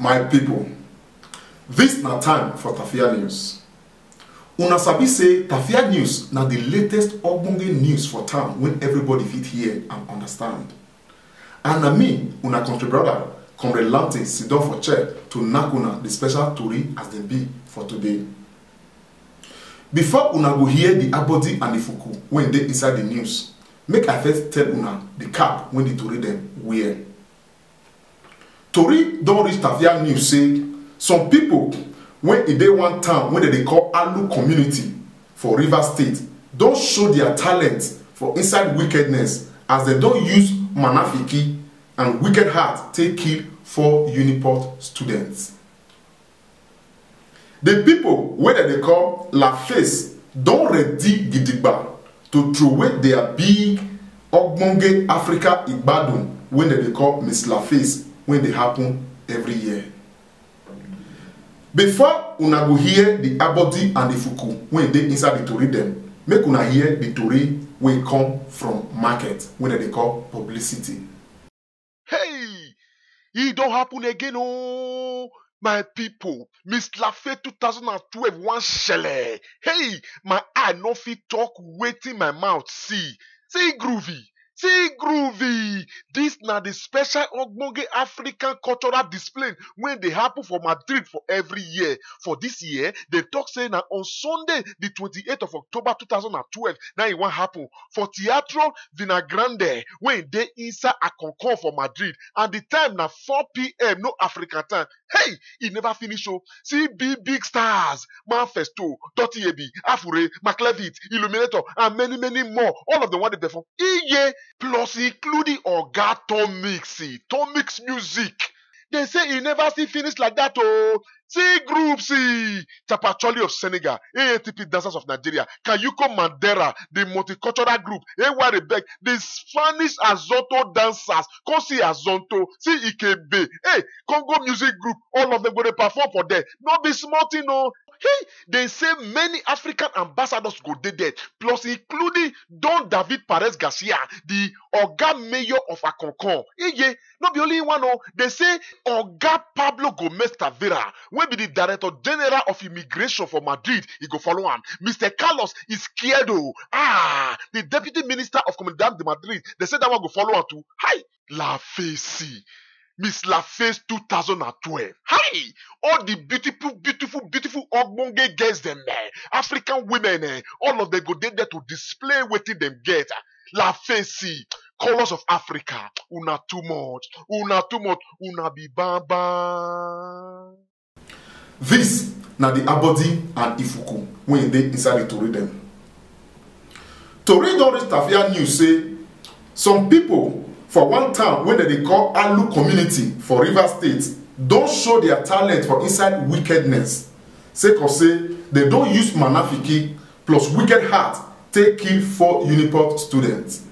My people, this na time for Tafia News. Una sabi say Tafia News na the latest ogbonge news for town when everybody fit hear and understand. And na me, una country brother, Comrade Lante, sit down for chair to knack una the special tori as dem be for today. Before una go hear the abodi and the fuku when they inside the news, make I first tell una the cap when the tori dem wear. Tori don reach Tafia News say some people when e dey one town wey they call Alu community for Rivers State don show their talent for inside wickedness as they don use manafiki and wicked heart take kill 4 Uniport students. The people wey they call La Face don ready gidigba to throw away their big ogbonge Africa Igbadun wey they call Miss La Face when they happen every year. Before una go hear the abodi and the fuku when they inside the tori dem, make una hear the tori wey come from market when they call publicity. Hey, it don't happen again, oh my people. Miss Lafe 2012 one shelle. Hey, my eye no fit talk wetin my mouth see. See groovy. See groovy. This na the special ogbonge African cultural display when they happen for Madrid for every year. For this year, they talk say na on Sunday, the 28th of October 2012, now it won't happen for Teatro Vinagrande when they inside Aconcon for Madrid, and the time na 4 p.m. no African time. Hey, it never finish. Oh, see big stars, Manfesto, Dottie Ebi, Afure, McLevitt, Illuminator, and many more. All of them want to perform. Iye. Plus including Oga Tomix music. They say he never see finish like that. Oh, see group C, Tapacholi of Senegal, AATP Dancers of Nigeria, Kayuko Mandera, the multicultural group, AY Rebek, the Spanish Azonto dancers, Kosi Azonto, see Ikebe, hey, Congo music group, all of them going to perform for them. Not be smart, you know. Hey, they say many African ambassadors go there, plus including Don David Perez Garcia, the Oga Mayor of Aconcon. Yeah, not the only one. Oh, they say Oga Pablo Gomez Tavera, will be the Director General of Immigration for Madrid. He go follow him. Mr. Carlos Izquierdo, the Deputy Minister of Comunidad de Madrid. They say that one go follow him too. Hi, La Face. Miss La Face 2012. Hi! All the beautiful ogbonge girls them African women all of them go there to display wetin them get. La Face, colors of Africa. Una too much, una be baba. This na the abodi and ifuku when they inside the tori dem. Tori don reach Tafia News say some people for one town wey they call Alu community for Rivers State don show their talent for inside wickedness. Sake of say they don use manafiki plus wicked heart take kill 4 Uniport students.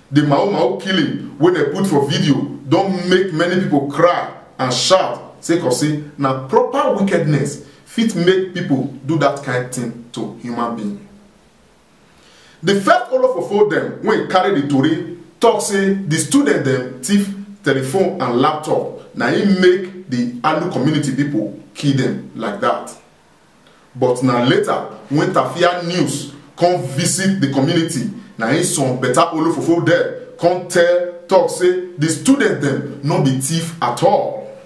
The Mao killing wey they put for video don make many people cry and shout. Sake of say na proper wickedness fit make people do that kind thing to human being. The first olofofo dem wey carry the tori talk say the student dem thief telephone and laptop na im make the Alu community people kill them like that. But na later when Tafia News come visit the community, na im some better olofofo there come talk say the student dem no be thief at all.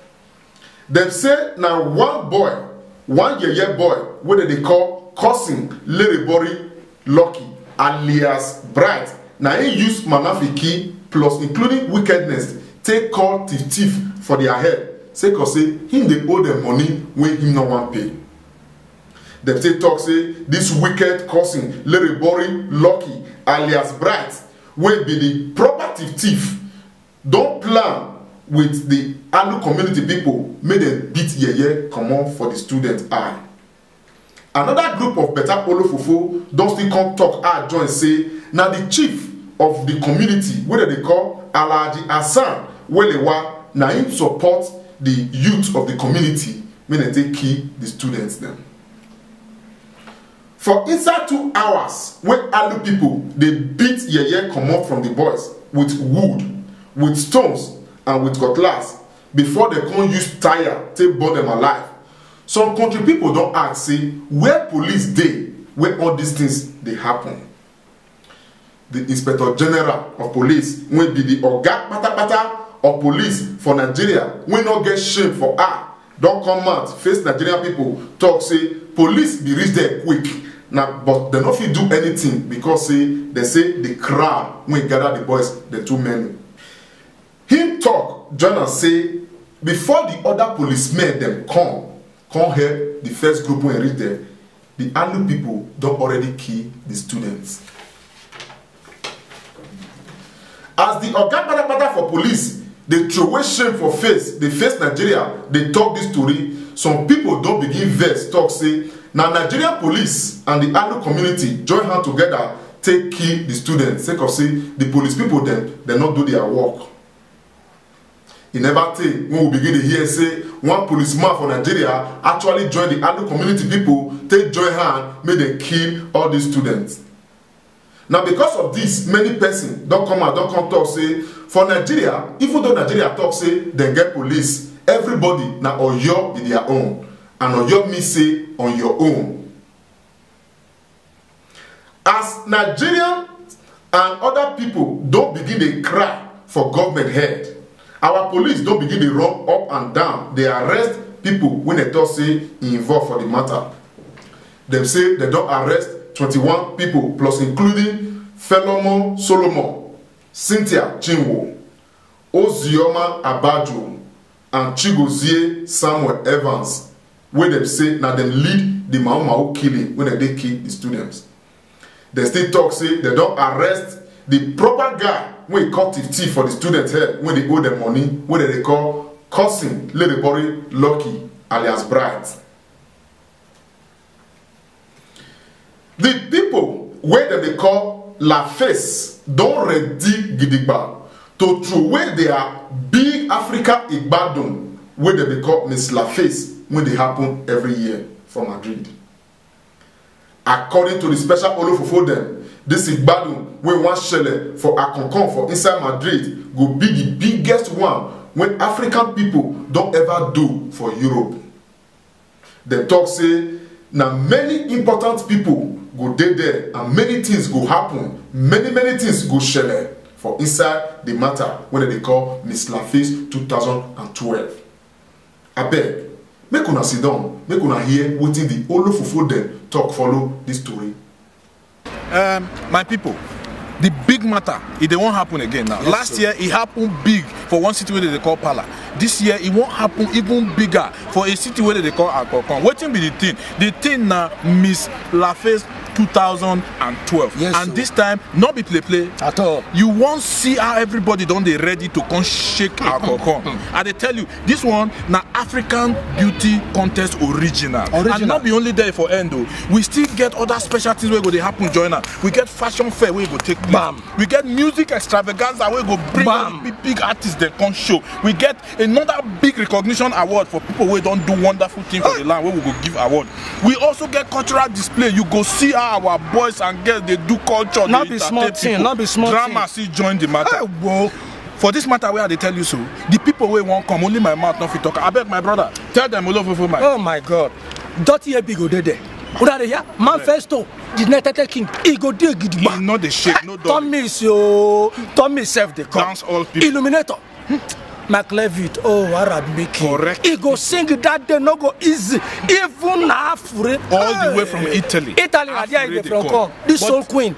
Dem say na one yeye boy wey they call cousin Lerebori Lucky alias Bright, na him use manafiki plus including wickedness take call thief for their head. Sake of say him dey owe them money when him no wan pay. Dem take talk say this wicked cousin Lerebori Lucky alias Bright wey be the property thief don plan with the Alu community people make dem beat yeye comot for the student eye. Another group of better olofofo don still come talk join say na the chief of the community wey they call Alhaji Hassan Welewa na him support the youth of the community when they take kill the students them. For inside 2 hours when Alu people they beat yeye comot from the boys with wood, with stones and with cutlass, before they can't use tire to burn them alive. Some country people don't ask, say, where police dey, where all these things they happen. The Inspector General of Police will be the Oga Patapata of Police for Nigeria. We not get shame for don't come out, face Nigerian people, talk, say, police be reach there quick. Now, but they not fit do anything because they say the crowd when gather the boys, the too many. Him talk, join us say, before the other policemen them come help the first group when reach there, the ANU people don't already kill the students. As the Oga Patapata for police, they throw away shame for face, they face Nigeria, they talk this story. Some people don't begin vex, talk say, now Nigerian police and the ANU community join hand together, take kill the students. Sake of say, the police people then, they not do their work. It never take, when we begin to hear say, one policeman for Nigeria actually join the ANU community people, take join hand, make them kill all these students. Now because of this, many persons don't come out, don't come talk, say, for Nigeria, even though Nigeria talk, say, they get police, everybody now on your be their own. And on your me say, on your own. As Nigerian and other people don't begin to cry for government head, our police don't begin to run up and down. They arrest people when they talk, say, involved for the matter. They say they don't arrest 21 people, plus including Felomon Solomon, Cynthia Chinwo, Ozioma Abadjo, and Chigozie Samuel Evans, where they say now they lead the Mau killing when they kill the students. They still talk, say they don't arrest the proper guy when he cut the teeth for the students' head when they owe them money, when they call cousin Lady Bori Lucky alias Bright. The people where they call La Face don't ready gidigba to throw away their big Africa Igbadun where they call Miss La Face when they happen every year for Madrid. According to the special Olofofo them, this Igbadun when one shelle for Akonkon for inside Madrid go be the biggest one when African people don't ever do for Europe. They talk say now many important people go there and many things go happen, many things go shelle for inside the matter when they call Miss La Face 2012. I beg, make una sit down, make una hear wetin the Olofofo dem talk follow this story. My people, the big matter, it won't happen again now. Yes, last year, it happened big for one city where they call Pala. This year, it won't happen even bigger for a city where they call Akokon. What will be the thing? The thing now, Miss La Face 2012. Yes, and this time, not be play at all. You won't see how everybody done they ready to come shake our Akokon. And they tell you, this one now African beauty contest original. And not be only there for Endo. We still get other special things where go they happen join us. We get fashion fair where go take place. Bam. We get music extravaganza where go bring big artists that come show. We get another big recognition award for people who don't do wonderful things for the land where we go give award. We also get cultural display. You go see how our boys and girls they do culture. Not be small thing, not be small drama see join the matter. For this matter where they tell you so, the people who won't come, only my mouth not fit talk. I beg my brother, tell them all over for my. Oh my God, dirty big go there. Manifesto, the United King, he go there gidigba. He not the shake, no dog. Tommy self the dance all people. Illuminator. McLevitt, Arab making. Correct. He go sing that day no go easy. Even Afre. All the way from Italy. Italy, from the Soul Queen.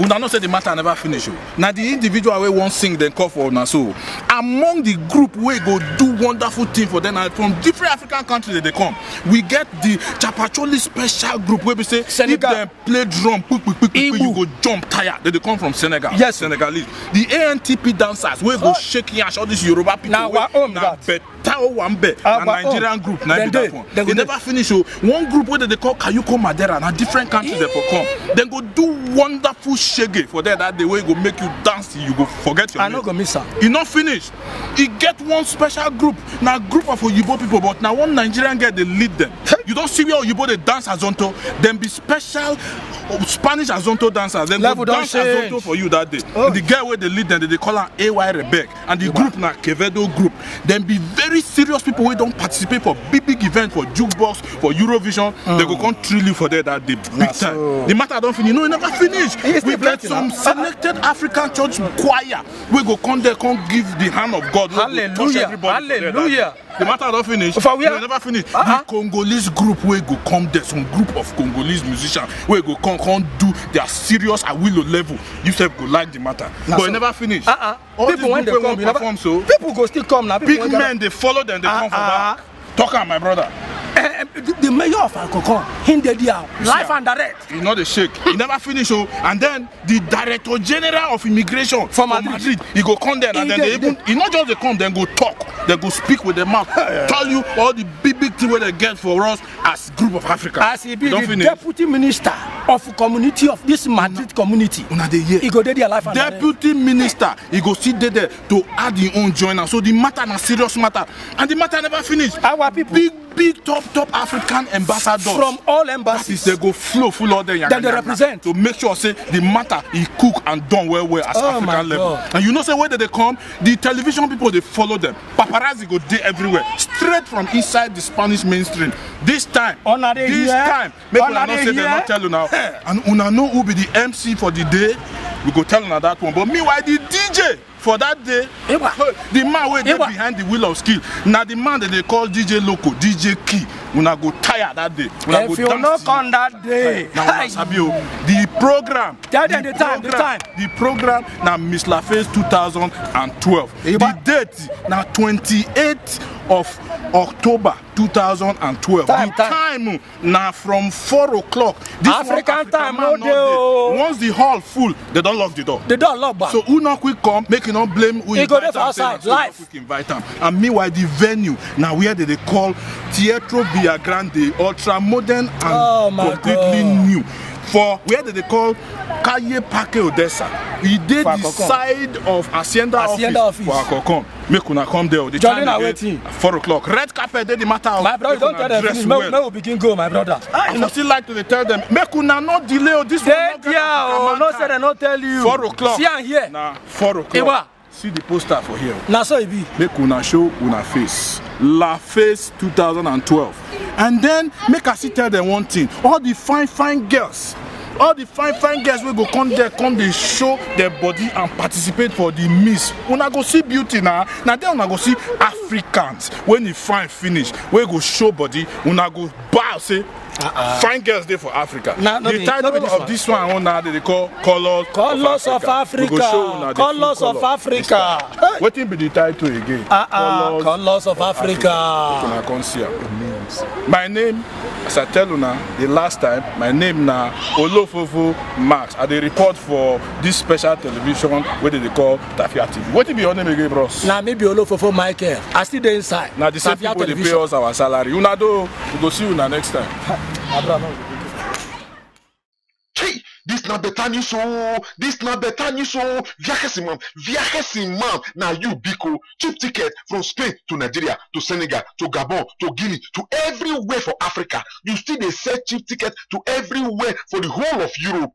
Una not say the matter never finish. Now the individual way won't sing then call for una so. Among the group we go do wonderful thing for them from different African countries that they come. We get the Chapacholi special group where we say Senegal. If they play drum, you go jump tire. They come from Senegal. Yes, Senegalese. The ANTP dancers we go shake yash all this Yoruba people. Now our own better entire Wambe, a Nigerian group. They never finish. One group where they call Kayuko Madera, and different countries they for come. Then go do wonderful shege for that day where go make you dance till you go forget your name. I no go miss her. He not finished. He get one special group. Now group of Oyibo people, but now one Nigerian guy they lead them. You don't see where Oyibo they dance azonto. Then be special Spanish azonto dancers. Then go dance azonto for you that day. And the guy where they lead them, they call her AY Rebecca. And the group now Kevedo group. Then be very serious people who don't participate for big event for jukebox, for Eurovision. They go come trill you for that day. Big time. The matter don't finish. You know, it never finish. We get some selected African church choir. We go come there, come give the hand of God. Hallelujah. Hallelujah. The matter don't finish. We never finish. The Congolese group we go come there. Some group of Congolese musicians we go come do their serious Awilo level. You say go like the matter. But it never finish. People when they come, perform so. People go still come now. Big men they follow them. They come for back. Talk my brother. The mayor of Akoko, he did live and direct. He not a shake. He never finish. And then the Director General of Immigration from Madrid, he go come there and then they even, he not just they come, then go talk, they go speak with the mouth, tell you all the big things where they get for us as group of Africa. As he be the deputy minister of community of this Madrid community. He go there live and direct. Deputy minister, he go sit there to add his own joiner. So the matter na serious matter, and the matter never finish. Our people, big top African ambassadors from all embassies, they go flow full of them that they represent to make sure say the matter is cook and done well as African level. And you know say where they come, the television people they follow them. Paparazzi go there everywhere, straight from inside the Spanish mainstream. This time, make una not say they not tell you now. And una know who be the MC for the day. We go tell you that one. But meanwhile the DJ for that day, the man where they behind the wheel of skill. Now the man that they call DJ Loco, DJ Key. Una go tired that day. If you not on that day, the program. Tell them the time. The program now Miss LaFace 2012. The date now 28th of October 2012. The time now from 4 o'clock. African time. Once the hall full, they don't lock the door. They don't lock back. So who not quick come, make you not blame who invite them. Outside live. Invite them. And meanwhile the venue now where they call Teatro Villa Grande, ultra modern and completely new. For where they call Calle Parque Odessa. He did the side of Hacienda office for Akokon. Make una come there. The time again, 4 o'clock. Red carpet, they the matter. My brother, don't tell them. May we begin go, my brother. I still like to tell them. Make una not delay. This one. No say they not tell you. 4 o'clock. See and here. Nah, 4 o'clock. See the poster for here. Now so it be. Make una show una face. La Face 2012. And then make us tell them one thing. All the fine girls. All the fine girls will go come there, they show their body and participate for the Miss. Una go see beauty now. Now then una go see Africans. When the fine finish, we go show body, una go bow say fine girls there for Africa. The title of this one they call Colors of Africa. Colors of Africa. What will be the title again? Colors of Africa. My name, as I tell you now, the last time, my name now Olofofo Max. I dey report for this special television where they call Tafia TV. What will be your name again, bros? Now maybe Olofofo Michael. I still dey inside. Now the same Tafia people they pay us our salary. Una do, we go see you next time. Hey, this not better news, this not better news, Viajes imam. Now you Biko, cheap ticket from Spain to Nigeria, to Senegal, to Gabon, to Guinea, to everywhere for Africa. You still they sell cheap ticket to everywhere for the whole of Europe.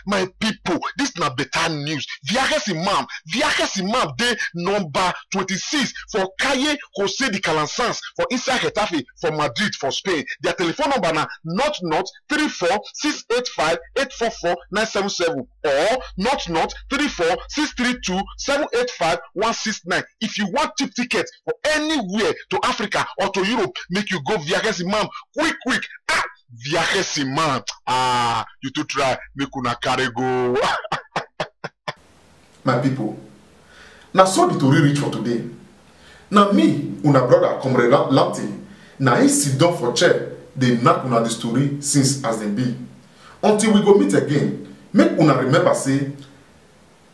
My people, this not better news. Viajes imam day number 26 for Calle Jose de Calasanz for inside Getafe for Madrid for Spain. Their telephone number now not 34 685 844 977 or not 34 632 785 169. If you want cheap tickets for anywhere to Africa or to Europe, make you go Viajes imam quick. Viajes imam. You to try make una carry go. My people, now so the story reach for today. Now me, una brother Comrade Lamptey, now he sit down for chair, they knock una the story since as they be. Until we go meet again, make una remember say,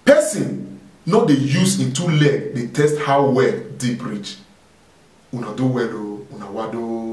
person not they use in 2 leg, they test how well deep reach. una do well o, una wado.